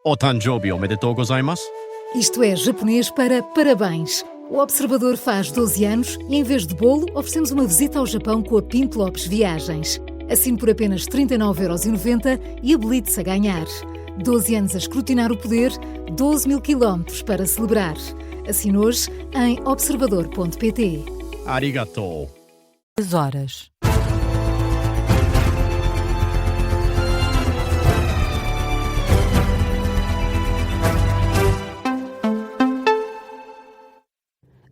O Tanjobi omedetou gozaimasu. Isto é japonês para parabéns. O Observador faz 12 anos e, em vez de bolo, oferecemos uma visita ao Japão com a Pinto Lopes Viagens. Assine por apenas 39,90€ e habilite-se a ganhar. 12 anos a escrutinar o poder, 12 mil quilómetros para celebrar. Assine hoje em observador.pt. Arigatou. As horas.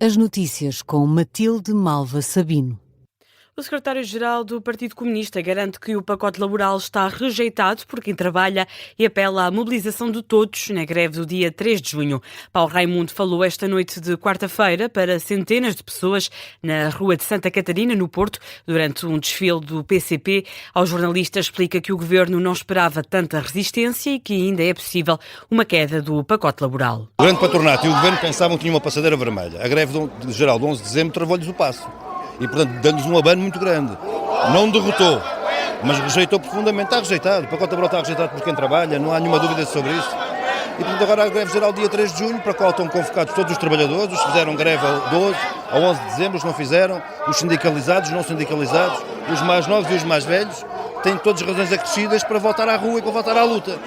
As notícias com Matilde Malva Sabino. O secretário-geral do Partido Comunista garante que o pacote laboral está rejeitado por quem trabalha e apela à mobilização de todos na greve do dia 3 de junho. Paulo Raimundo falou esta noite de quarta-feira para centenas de pessoas na Rua de Santa Catarina, no Porto, durante um desfile do PCP. Ao jornalista explica que o governo não esperava tanta resistência e que ainda é possível uma queda do pacote laboral. O grande patronato e o governo pensavam que tinha uma passadeira vermelha. A greve geral do 11 de dezembro travou-lhes o passo. E, portanto, dando-nos um abano muito grande. Não derrotou, mas rejeitou profundamente. Está rejeitado. O pacote laboral está rejeitado por quem trabalha, não há nenhuma dúvida sobre isso. E, portanto, agora a greve geral dia 3 de junho, para a qual estão convocados todos os trabalhadores, os que fizeram greve ao 12, ao 11 de dezembro, os que não fizeram, os sindicalizados, os não sindicalizados, os mais novos e os mais velhos, têm todas razões acrescidas para voltar à rua e para voltar à luta.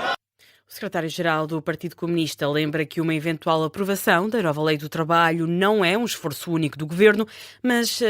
O secretário-geral do Partido Comunista lembra que uma eventual aprovação da nova lei do trabalho não é um esforço único do governo, mas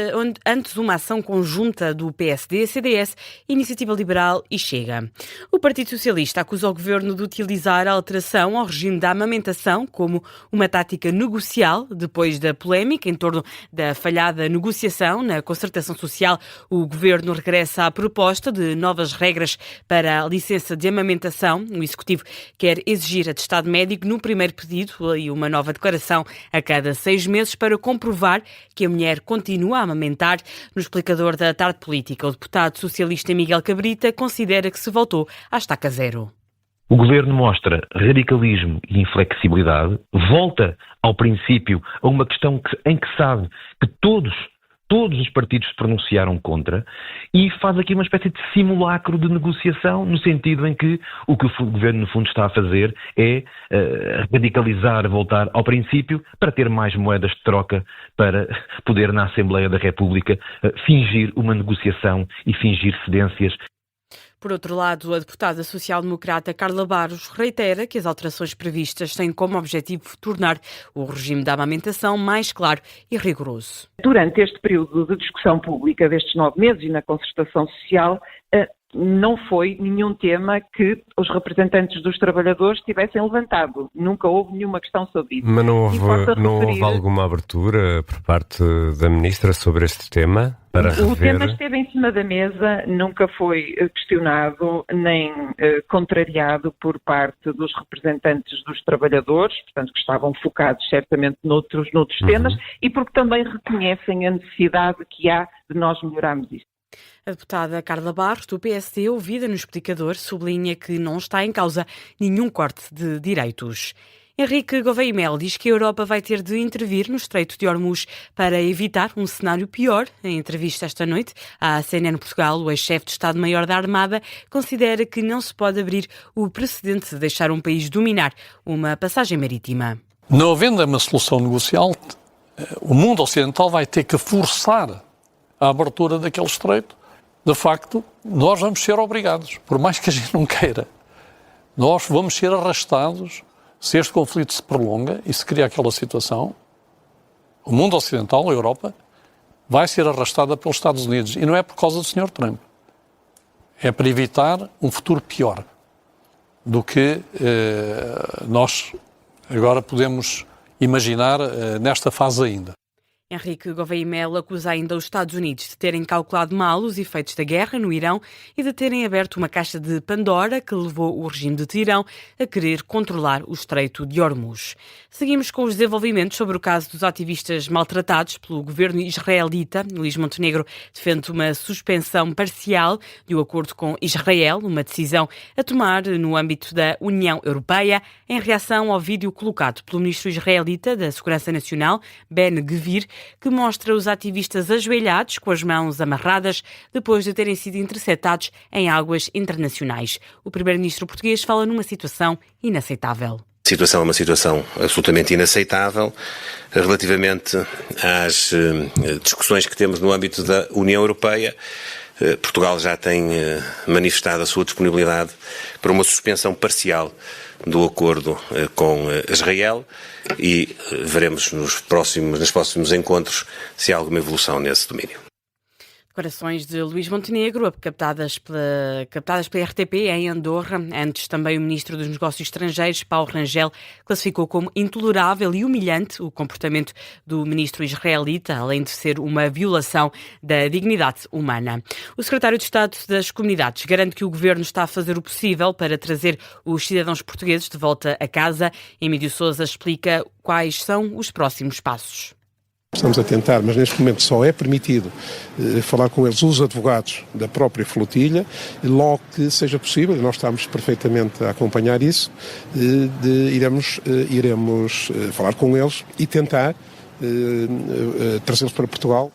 antes uma ação conjunta do PSD, CDS, Iniciativa Liberal e Chega. O Partido Socialista acusa o governo de utilizar a alteração ao regime da amamentação como uma tática negocial. Depois da polémica em torno da falhada negociação na concertação social, o governo regressa à proposta de novas regras para a licença de amamentação. O Executivo quer exigir atestado médico no primeiro pedido e uma nova declaração a cada 6 meses para comprovar que a mulher continua a amamentar. No explicador da Tarde Política, o deputado socialista Miguel Cabrita considera que se voltou à estaca zero. O governo mostra radicalismo e inflexibilidade, volta ao princípio a uma questão em que sabe que todos os partidos se pronunciaram contra e faz aqui uma espécie de simulacro de negociação, no sentido em que o governo no fundo está a fazer é radicalizar, voltar ao princípio para ter mais moedas de troca para poder na Assembleia da República fingir uma negociação e fingir cedências. Por outro lado, a deputada social-democrata Carla Barros reitera que as alterações previstas têm como objetivo tornar o regime da amamentação mais claro e rigoroso. Durante este período de discussão pública destes 9 meses e na concertação social, não foi nenhum tema que os representantes dos trabalhadores tivessem levantado. Nunca houve nenhuma questão sobre isso. Mas não houve alguma abertura por parte da Ministra sobre este tema? O tema esteve em cima da mesa, nunca foi questionado nem contrariado por parte dos representantes dos trabalhadores, portanto que estavam focados certamente noutros temas, e porque também reconhecem a necessidade que há de nós melhorarmos isso. A deputada Carla Barros, do PSD, ouvida no explicador, sublinha que não está em causa nenhum corte de direitos. Henrique Gouveia e Melo diz que a Europa vai ter de intervir no Estreito de Hormuz para evitar um cenário pior. Em entrevista esta noite à CNN Portugal, o ex-chefe de Estado-Maior da Armada considera que não se pode abrir o precedente de deixar um país dominar uma passagem marítima. Não havendo uma solução negocial, o mundo ocidental vai ter que forçar a abertura daquele estreito. De facto, nós vamos ser obrigados, por mais que a gente não queira. Nós vamos ser arrastados. Se este conflito se prolonga e se cria aquela situação, o mundo ocidental, a Europa, vai ser arrastada pelos Estados Unidos. E não é por causa do Sr. Trump. É para evitar um futuro pior do que nós agora podemos imaginar nesta fase ainda. Henrique Gouveia e Melo acusa ainda os Estados Unidos de terem calculado mal os efeitos da guerra no Irão e de terem aberto uma caixa de Pandora que levou o regime de Teherão a querer controlar o Estreito de Hormuz. Seguimos com os desenvolvimentos sobre o caso dos ativistas maltratados pelo governo israelita. Luís Montenegro defende uma suspensão parcial do acordo com Israel, uma decisão a tomar no âmbito da União Europeia, em reação ao vídeo colocado pelo ministro israelita da Segurança Nacional, Ben Gvir, que mostra os ativistas ajoelhados com as mãos amarradas depois de terem sido interceptados em águas internacionais. O primeiro-ministro português fala numa situação inaceitável. A situação é uma situação absolutamente inaceitável relativamente às discussões que temos no âmbito da União Europeia. Portugal já tem manifestado a sua disponibilidade para uma suspensão parcial do acordo com Israel e veremos nos próximos encontros se há alguma evolução nesse domínio. Declarações de Luís Montenegro, captadas pela RTP em Andorra. Antes, também o ministro dos Negócios Estrangeiros, Paulo Rangel, classificou como intolerável e humilhante o comportamento do ministro israelita, além de ser uma violação da dignidade humana. O secretário de Estado das Comunidades garante que o governo está a fazer o possível para trazer os cidadãos portugueses de volta a casa. Emílio Sousa explica quais são os próximos passos. Estamos a tentar, mas neste momento só é permitido falar com eles os advogados da própria flotilha, logo que seja possível, e nós estamos perfeitamente a acompanhar isso, iremos falar com eles e tentar trazê-los para Portugal.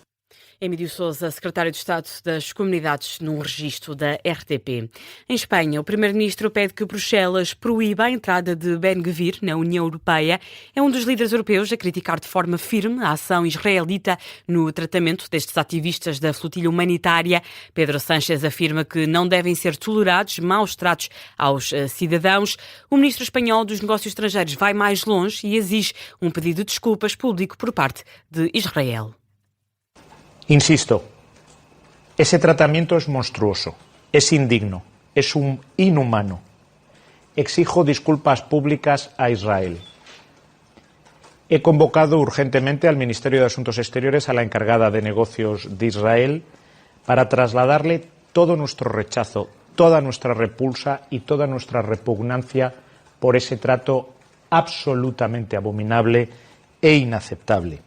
Emílio Sousa, secretário de Estado das Comunidades, num registro da RTP. Em Espanha, o primeiro-ministro pede que Bruxelas proíba a entrada de Ben-Gvir na União Europeia. É um dos líderes europeus a criticar de forma firme a ação israelita no tratamento destes ativistas da flotilha humanitária. Pedro Sánchez afirma que não devem ser tolerados maus tratos aos cidadãos. O ministro espanhol dos Negócios Estrangeiros vai mais longe e exige um pedido de desculpas público por parte de Israel. Insisto, ese tratamiento es monstruoso, es indigno, es inhumano. Exijo disculpas públicas a Israel. He convocado urgentemente al Ministerio de Asuntos Exteriores a la encargada de negocios de Israel para trasladarle todo nuestro rechazo, toda nuestra repulsa y toda nuestra repugnancia por ese trato absolutamente abominable e inaceptable.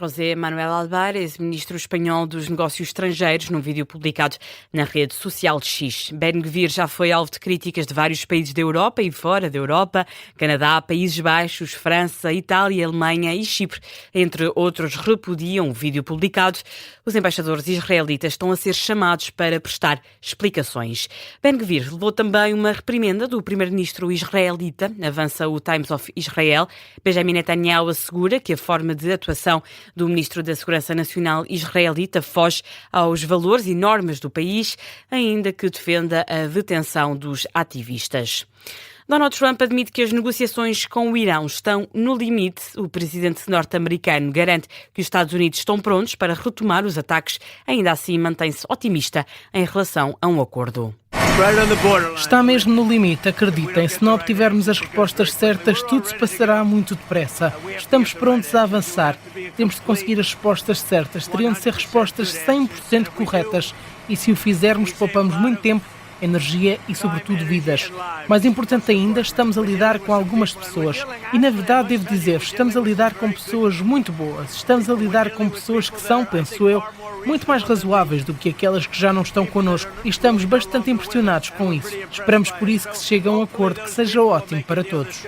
José Manuel Álvarez, ministro espanhol dos Negócios Estrangeiros, num vídeo publicado na rede social X. Ben-Gvir já foi alvo de críticas de vários países da Europa e fora da Europa, Canadá, Países Baixos, França, Itália, Alemanha e Chipre, entre outros, repudiam o vídeo publicado. Os embaixadores israelitas estão a ser chamados para prestar explicações. Ben-Gvir levou também uma reprimenda do primeiro-ministro israelita, avança o Times of Israel. Benjamin Netanyahu assegura que a forma de atuação do ministro da Segurança Nacional israelita foge aos valores e normas do país, ainda que defenda a detenção dos ativistas. Donald Trump admite que as negociações com o Irão estão no limite. O presidente norte-americano garante que os Estados Unidos estão prontos para retomar os ataques. Ainda assim, mantém-se otimista em relação a um acordo. Está mesmo no limite, acreditem. Se não obtivermos as respostas certas, tudo se passará muito depressa. Estamos prontos a avançar. Temos de conseguir as respostas certas. Teriam de ser respostas 100% corretas. E se o fizermos, poupamos muito tempo, energia e, sobretudo, vidas. Mais importante ainda, estamos a lidar com algumas pessoas. E, na verdade, devo dizer-vos, estamos a lidar com pessoas muito boas. Estamos a lidar com pessoas que são, penso eu, muito mais razoáveis do que aquelas que já não estão connosco. E estamos bastante impressionados com isso. Esperamos por isso que se chegue a um acordo que seja ótimo para todos.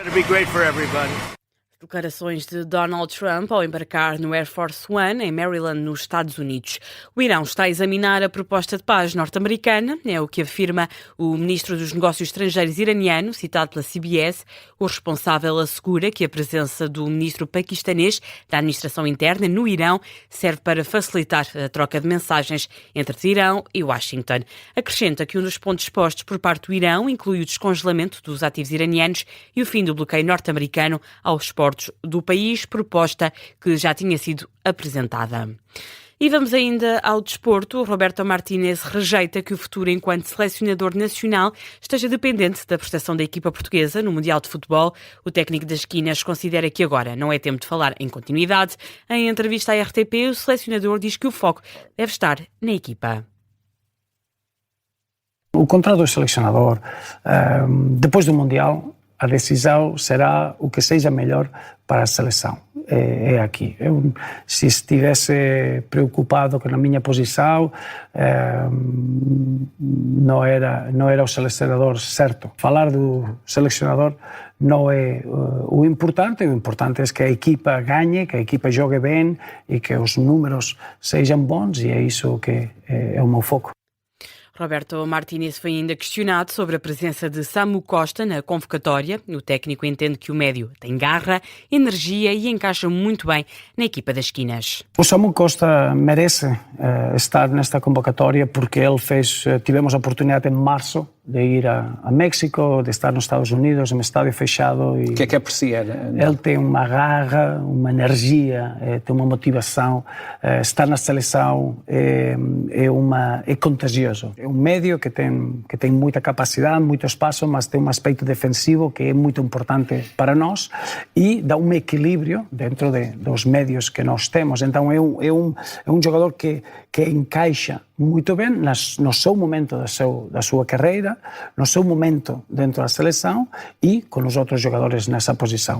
Declarações de Donald Trump ao embarcar no Air Force One em Maryland, nos Estados Unidos. O Irão está a examinar a proposta de paz norte-americana, é o que afirma o ministro dos Negócios Estrangeiros iraniano, citado pela CBS. O responsável assegura que a presença do ministro paquistanês da Administração Interna no Irão serve para facilitar a troca de mensagens entre Teherão e Washington. Acrescenta que um dos pontos expostos por parte do Irão inclui o descongelamento dos ativos iranianos e o fim do bloqueio norte-americano aos portos do país, proposta que já tinha sido apresentada. E vamos ainda ao desporto. Roberto Martínez rejeita que o futuro enquanto selecionador nacional esteja dependente da prestação da equipa portuguesa no Mundial de Futebol. O técnico das esquinas considera que agora não é tempo de falar em continuidade. Em entrevista à RTP, o selecionador diz que o foco deve estar na equipa. O contrato do selecionador, depois do Mundial, a decisão será o que seja melhor para a seleção. é aqui. Eu, se estivesse preocupado com a minha posição, não era o selecionador certo. Falar do selecionador não é o importante é que a equipa ganhe, que a equipa jogue bem e que os números sejam bons, e é isso que é o meu foco. Roberto Martínez foi ainda questionado sobre a presença de Samu Costa na convocatória. O técnico entende que o médio tem garra, energia e encaixa muito bem na equipa das esquinas. O Samu Costa merece estar nesta convocatória porque tivemos a oportunidade em março de ir a México, de estar nos Estados Unidos, em um estádio fechado. O que é que aprecia? Ele tem uma garra, uma energia, tem uma motivação. Estar na seleção é contagioso. É um médio que tem muita capacidade, muito espaço, mas tem um aspecto defensivo que é muito importante para nós e dá um equilíbrio dentro dos médios que nós temos. Então é um jogador que encaixa muito bem no seu momento da sua carreira, no seu momento dentro da seleção e com os outros jogadores nessa posição.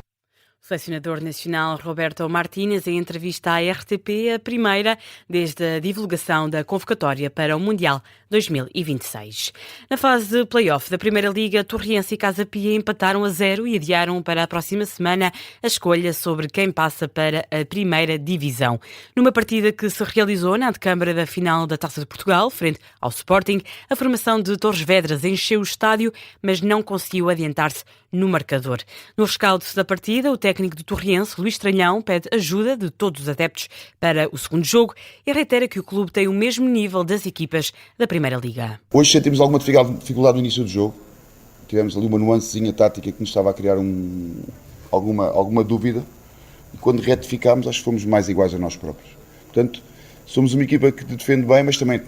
O selecionador nacional Roberto Martínez, em entrevista à RTP, a primeira desde a divulgação da convocatória para o Mundial 2026. Na fase de play-off da Primeira Liga, Torriense e Casa Pia empataram a 0 e adiaram para a próxima semana a escolha sobre quem passa para a Primeira Divisão. Numa partida que se realizou na antecâmara da final da Taça de Portugal, frente ao Sporting, a formação de Torres Vedras encheu o estádio, mas não conseguiu adiantar-se no marcador. No rescaldo da partida, o técnico do Torriense, Luís Tralhão, pede ajuda de todos os adeptos para o segundo jogo e reitera que o clube tem o mesmo nível das equipas da Primeira Liga. Hoje sentimos alguma dificuldade no início do jogo. Tivemos ali uma nuancezinha tática que nos estava a criar alguma dúvida. E quando retificámos, acho que fomos mais iguais a nós próprios. Portanto, somos uma equipa que defende bem, mas também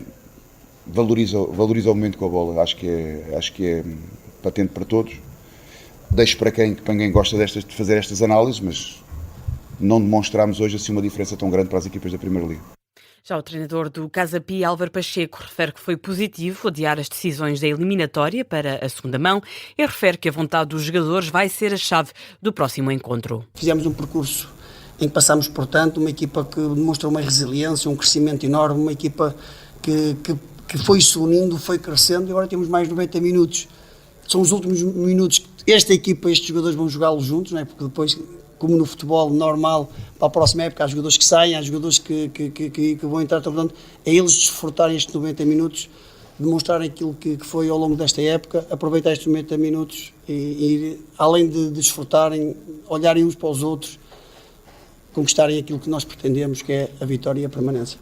valoriza o momento com a bola. Acho que é patente para todos. Deixo para quem gosta de fazer estas análises, mas não demonstramos hoje assim uma diferença tão grande para as equipas da Primeira Liga. Já o treinador do Casa Pia, Álvaro Pacheco, refere que foi positivo adiar as decisões da eliminatória para a segunda mão e refere que a vontade dos jogadores vai ser a chave do próximo encontro. Fizemos um percurso em que passámos, portanto, uma equipa que demonstra uma resiliência, um crescimento enorme, uma equipa que foi se unindo, foi crescendo e agora temos mais 90 minutos. São os últimos minutos que estes jogadores vão jogá-los juntos, não é? Porque depois, como no futebol normal, para a próxima época há jogadores que saem, há jogadores que vão entrar, portanto, é eles desfrutarem estes 90 minutos, demonstrarem aquilo que foi ao longo desta época, aproveitar estes 90 minutos e além de desfrutarem, olharem uns para os outros, conquistarem aquilo que nós pretendemos, que é a vitória e a permanência.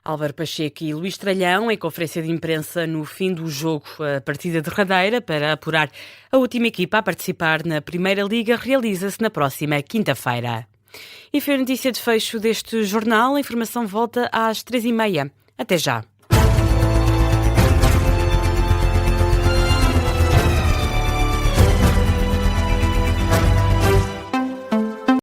Álvaro Pacheco e Luís Tralhão, em conferência de imprensa no fim do jogo, a partida derradeira para apurar a última equipa a participar na Primeira Liga, realiza-se na próxima quinta-feira. E foi a notícia de fecho deste jornal. A informação volta às 3h30. Até já.